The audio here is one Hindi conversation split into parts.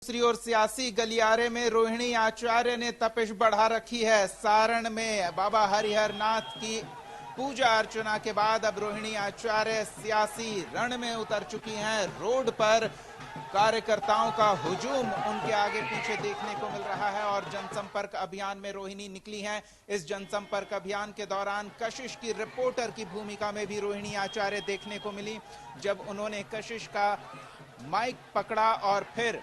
दूसरी ओर सियासी गलियारे में रोहिणी आचार्य ने तपिश बढ़ा रखी है। सारण में बाबा हरिहर नाथ की पूजा अर्चना के बाद अब रोहिणी आचार्य सियासी रण में उतर चुकी हैं। रोड पर कार्यकर्ताओं का हुजूम उनके आगे पीछे देखने को मिल रहा है और जनसंपर्क अभियान में रोहिणी निकली हैं। इस जनसंपर्क अभियान के दौरान कशिश की रिपोर्टर की भूमिका में भी रोहिणी आचार्य देखने को मिली। जब उन्होंने कशिश का माइक पकड़ा और फिर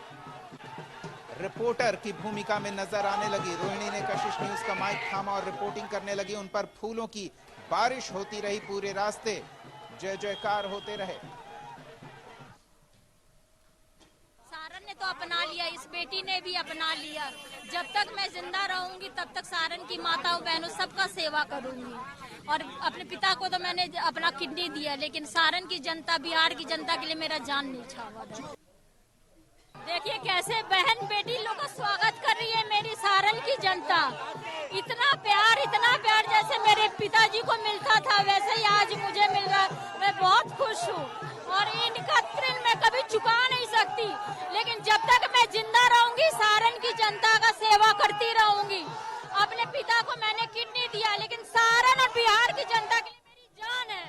रिपोर्टर की भूमिका में नजर आने लगी। रोहिणी ने कशिश न्यूज का माइक थामा और रिपोर्टिंग करने लगी। उन पर फूलों की बारिश होती रही पूरे रास्ते, जय जयकार होते रहे। सारण ने तो अपना लिया, इस बेटी ने भी अपना लिया। जब तक मैं जिंदा रहूंगी तब तक सारण की माताओं बहनों सबका सेवा करूंगी। और अपने पिता को तो मैंने अपना किडनी दिया, लेकिन सारण की जनता, बिहार की जनता के लिए मेरा जान न्यौछावर है। देखिए कैसे बहन बेटी लोग का स्वागत कर रही है मेरी सारण की जनता। इतना प्यार जैसे मेरे पिताजी को मिलता था वैसे ही आज मुझे मिल रहा है। मैं बहुत खुश हूँ और इनका ऋण मैं कभी चुका नहीं सकती। लेकिन जब तक मैं जिंदा रहूंगी सारण की जनता का सेवा करती रहूंगी। अपने पिता को मैंने किडनी दिया, लेकिन सारण और बिहार की जनता के लिए मेरी जान है।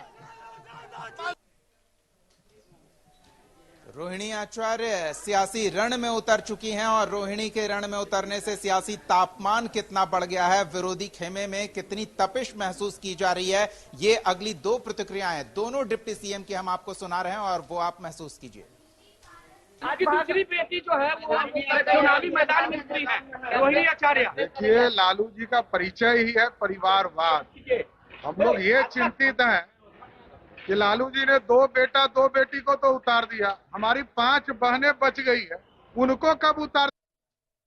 रोहिणी आचार्य सियासी रण में उतर चुकी हैं और रोहिणी के रण में उतरने से सियासी तापमान कितना बढ़ गया है, विरोधी खेमे में कितनी तपिश महसूस की जा रही है, ये अगली दो प्रतिक्रियाएं दोनों डिप्टी सीएम की हम आपको सुना रहे हैं और वो आप महसूस कीजिए। आज दूसरी बेटी जो है वो चुनावी मैदान में उतरी है, रोहिणी आचार्य। देखिए, लालू जी का परिचय ही है परिवारवाद। हम लोग ये चिंतित हैं कि लालू जी ने दो बेटा दो बेटी को तो उतार दिया, हमारी 5 बहनें बच गई है, उनको कब उतार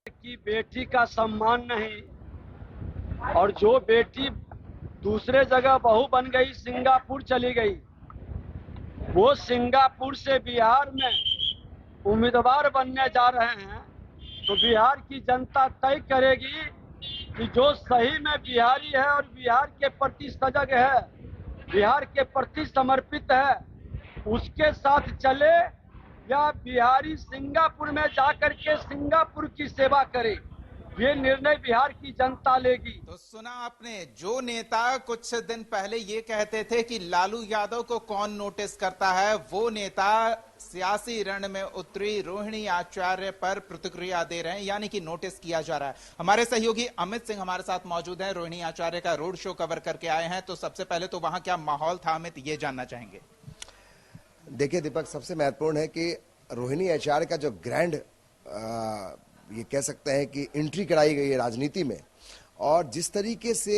की बेटी का सम्मान नहीं। और जो बेटी दूसरे जगह बहू बन गई, सिंगापुर चली गई, वो सिंगापुर से बिहार में उम्मीदवार बनने जा रहे हैं। तो बिहार की जनता तय करेगी कि जो सही में बिहारी है और बिहार के प्रति सजग है, बिहार के प्रति समर्पित है, उसके साथ चले या बिहारी सिंगापुर में जाकर के सिंगापुर की सेवा करे। ये निर्णय बिहार की जनता लेगी। तो सुना आपने, जो नेता कुछ दिन पहले ये कहते थे कि लालू यादव को कौन नोटिस करता है, वो नेता सियासी रण में उतरी रोहिणी आचार्य पर प्रतिक्रिया दे रहे हैं, यानी कि नोटिस किया जा रहा है। हमारे सहयोगी अमित सिंह हमारे साथ मौजूद हैं, रोहिणी आचार्य का रोड शो कवर करके आए हैं। तो सबसे पहले तो वहां क्या माहौल था, अमित, ये जानना चाहेंगे। देखिए दीपक, सबसे महत्वपूर्ण है कि रोहिणी आचार्य का जो ग्रैंड ये कह सकते हैं कि एंट्री कराई गई है राजनीति में, और जिस तरीके से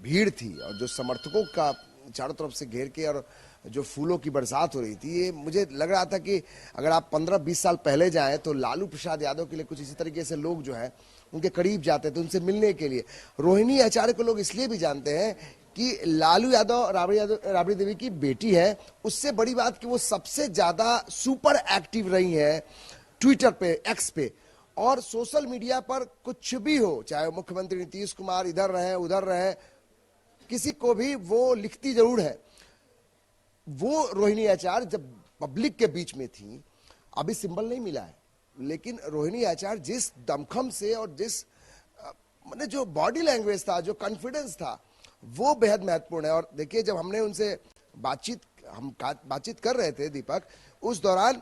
भीड़ थी और जो समर्थकों का चारों तरफ से घेर के और जो फूलों की बरसात हो रही थी, ये मुझे लग रहा था कि अगर आप 15-20 साल पहले जाएं तो लालू प्रसाद यादव के लिए कुछ इसी तरीके से लोग जो है उनके करीब जाते थे उनसे मिलने के लिए। रोहिणी आचार्य को लोग इसलिए भी जानते हैं कि लालू यादव राबड़ी देवी की बेटी है। उससे बड़ी बात कि वो सबसे ज्यादा सुपर एक्टिव रही है ट्विटर पे, एक्स पे, और सोशल मीडिया पर कुछ भी हो, चाहे मुख्यमंत्री नीतीश कुमार इधर रहे उधर रहे, किसी को भी वो लिखती जरूर है। वो रोहिणी आचार्य जब पब्लिक के बीच में थी, अभी सिंबल नहीं मिला है, लेकिन रोहिणी आचार्य जिस दमखम से और जिस मैंने जो बॉडी लैंग्वेज था, जो कॉन्फिडेंस था, वो बेहद महत्वपूर्ण है। और देखिए, जब हमने उनसे बातचीत कर रहे थे दीपक, उस दौरान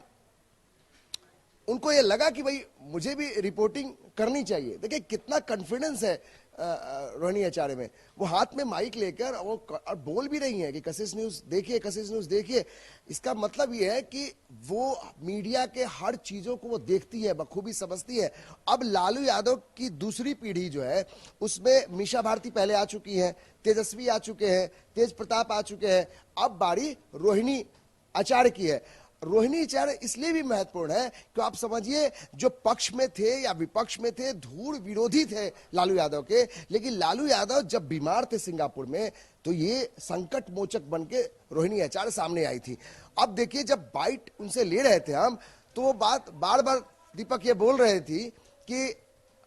उनको ये लगा कि भाई मुझे भी रिपोर्टिंग करनी चाहिए। देखिए कितना कॉन्फिडेंस है रोहिणी आचार्य में। वो हाथ में माइक लेकर वो और बोल भी रही हैं कि कशिश न्यूज देखिए, कशिश न्यूज देखिए। इसका मतलब ये है कि वो मीडिया के हर चीजों को वो देखती है, बखूबी समझती है। अब लालू यादव की दूसरी पीढ़ी जो है उसमें मीशा भारती पहले आ चुकी है, तेजस्वी आ चुके हैं, तेज प्रताप आ चुके हैं, अब बारी रोहिणी आचार्य की है। रोहिणी आचार्य इसलिए भी महत्वपूर्ण है कि आप समझिए, जो पक्ष में थे या विपक्ष में थे, धूल विरोधी थे लालू यादव के, लेकिन लालू यादव जब बीमार थे सिंगापुर में, तो ये संकट मोचक बन के रोहिणी आचार्य सामने आई थी। अब देखिए, जब बाइट उनसे ले रहे थे हम, तो वो बात बार बार दीपक ये बोल रहे थी कि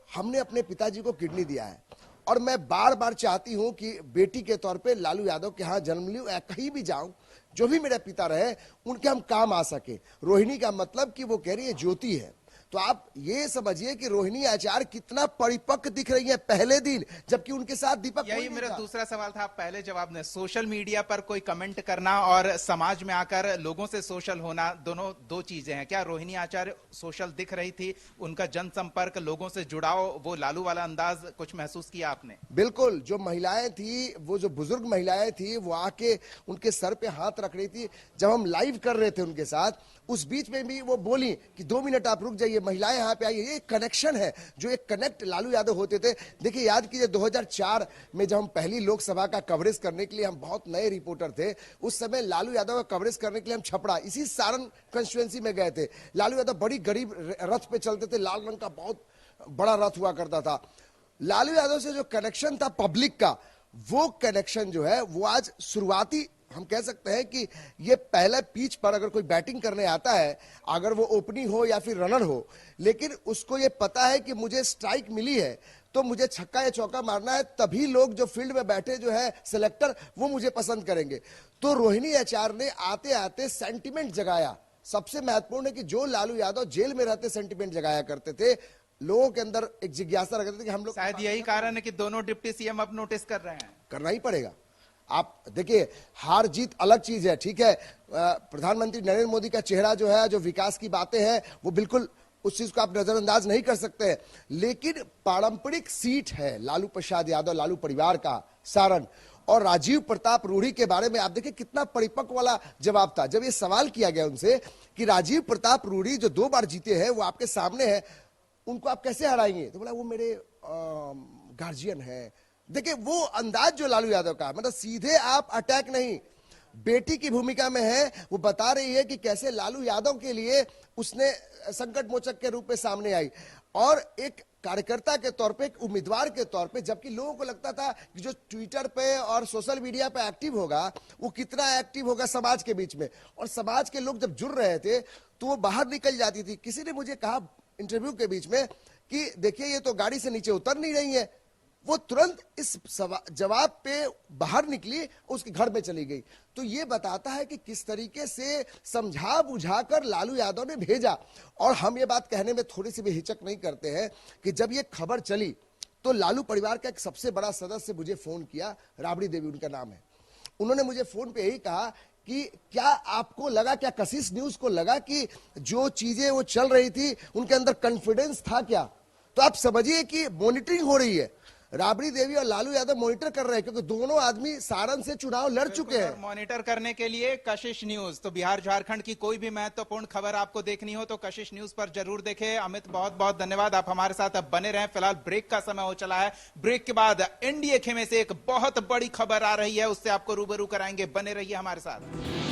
हमने अपने पिताजी को किडनी दिया है और मैं बार बार चाहती हूं कि बेटी के तौर पे लालू यादव के यहाँ जन्म लूं या कहीं भी जाऊं, जो भी मेरे पिता रहे उनके हम काम आ सके। रोहिणी का मतलब कि वो कह रही है ज्योति है, तो आप ये समझिए कि रोहिणी आचार्य कितना परिपक्व दिख रही है पहले दिन, जबकि उनके साथ दीपक कोई यही नहीं मेरा था। दूसरा सवाल था, आप पहले जवाब ने सोशल मीडिया पर कोई कमेंट करना और समाज में आकर लोगों से सोशल होना, दोनों दो चीजें हैं। क्या रोहिणी आचार्य सोशल दिख रही थी, उनका जनसंपर्क, लोगों से जुड़ाव, वो लालू वाला अंदाज कुछ महसूस किया आपने? बिल्कुल, जो महिलाएं थी, वो जो बुजुर्ग महिलाएं थी, वो आके उनके सर पे हाथ रख रही थी। जब हम लाइव कर रहे थे उनके साथ, उस बीच में भी वो बोली कि 2 मिनट आप रुक जाइए, महिलाएं यहाँ पे आई। ये कनेक्शन है, जो एक कनेक्ट लालू यादव होते थे। देखिए, याद कीजिए 2004 में जब हम पहली लोकसभा का कवरेज करने के लिए, हम बहुत नए रिपोर्टर थे उस समय, लालू यादव का कवरेज करने के लिए हम छपरा, इसी सारण कंस्टिट्यूएंसी में गए थे। लालू यादव बड़ी गरीब रथ पे चलते थे, लाल रंग का बहुत बड़ा रथ हुआ करता था। लालू यादव से जो कनेक्शन था पब्लिक का, वो कनेक्शन जो है वो आज शुरुआती, हम कह सकते हैं कि ये पहले पिच पर अगर कोई बैटिंग करने आता है, अगर वो ओपनिंग हो या फिर रनर हो, लेकिन उसको ये पता है कि मुझे स्ट्राइक मिली है तो मुझे छक्का या चौका मारना है, तभी लोग जो फील्ड में बैठे जो है सिलेक्टर, वो मुझे पसंद करेंगे। तो रोहिणी आचार्य ने आते आते सेंटिमेंट जगाया। सबसे महत्वपूर्ण है कि जो लालू यादव जेल में रहते सेंटिमेंट जगाया करते थे, लोगों के अंदर एक जिज्ञासा रखते थे कि हम लोग, शायद यही कारण है कि दोनों डिप्टी सीएम अब नोटिस कर रहे हैं। करना ही पड़ेगा। आप देखिए, हार जीत अलग चीज है, ठीक है। प्रधानमंत्री नरेंद्र मोदी का चेहरा जो है, जो विकास की बातें हैं, वो बिल्कुल उस चीज को आप नजरअंदाज नहीं कर सकते हैं। लेकिन पारंपरिक सीट है लालू प्रसाद यादव, लालू परिवार का सारण, और राजीव प्रताप रूढ़ी के बारे में आप देखिए कितना परिपक्व वाला जवाब था। जब ये सवाल किया गया उनसे कि राजीव प्रताप रूढ़ी जो 2 बार जीते हैं, वो आपके सामने है, उनको आप कैसे हराएंगे? तो बोला वो मेरे गार्जियन है। देखिए, वो अंदाज जो लालू यादव का, मतलब सीधे आप अटैक नहीं, बेटी की भूमिका में है। वो बता रही है कि कैसे लालू यादव के लिए उसने संकट मोचक के रूप में सामने आई, और एक कार्यकर्ता के तौर पे, एक उम्मीदवार के तौर पे। जबकि लोगों को लगता था कि जो ट्विटर पे और सोशल मीडिया पे एक्टिव होगा, वो कितना एक्टिव होगा समाज के बीच में, और समाज के लोग जब जुड़ रहे थे तो वो बाहर निकल जाती थी। किसी ने मुझे कहा इंटरव्यू के बीच में कि देखिए, ये तो गाड़ी से नीचे उतर नहीं रही है। वो तुरंत इस जवाब पे बाहर निकली, उसके घर में चली गई। तो ये बताता है कि किस तरीके से समझा बुझाकर लालू यादव ने भेजा। और हम ये बात कहने में थोड़ी सी भी हिचक नहीं करते हैं कि जब ये खबर चली तो लालू परिवार का एक सबसे बड़ा सदस्य मुझे फोन किया, राबड़ी देवी उनका नाम है। उन्होंने मुझे फोन पे यही कहा कि क्या आपको लगा, क्या कशिश न्यूज को लगा कि जो चीजें वो चल रही थी उनके अंदर कॉन्फिडेंस था क्या? तो आप समझिए कि मॉनिटरिंग हो रही है। राबड़ी देवी और लालू यादव मॉनिटर कर रहे हैं, क्योंकि दोनों आदमी सारण से चुनाव लड़ चुके हैं। मॉनिटर करने के लिए कशिश न्यूज, तो बिहार झारखंड की कोई भी महत्वपूर्ण खबर आपको देखनी हो तो कशिश न्यूज पर जरूर देखें। अमित, बहुत बहुत धन्यवाद, आप हमारे साथ अब बने रहें। फिलहाल ब्रेक का समय हो चला है। ब्रेक के बाद एनडीए खेमे से एक बहुत बड़ी खबर आ रही है, उससे आपको रूबरू कराएंगे। बने रहिए हमारे साथ।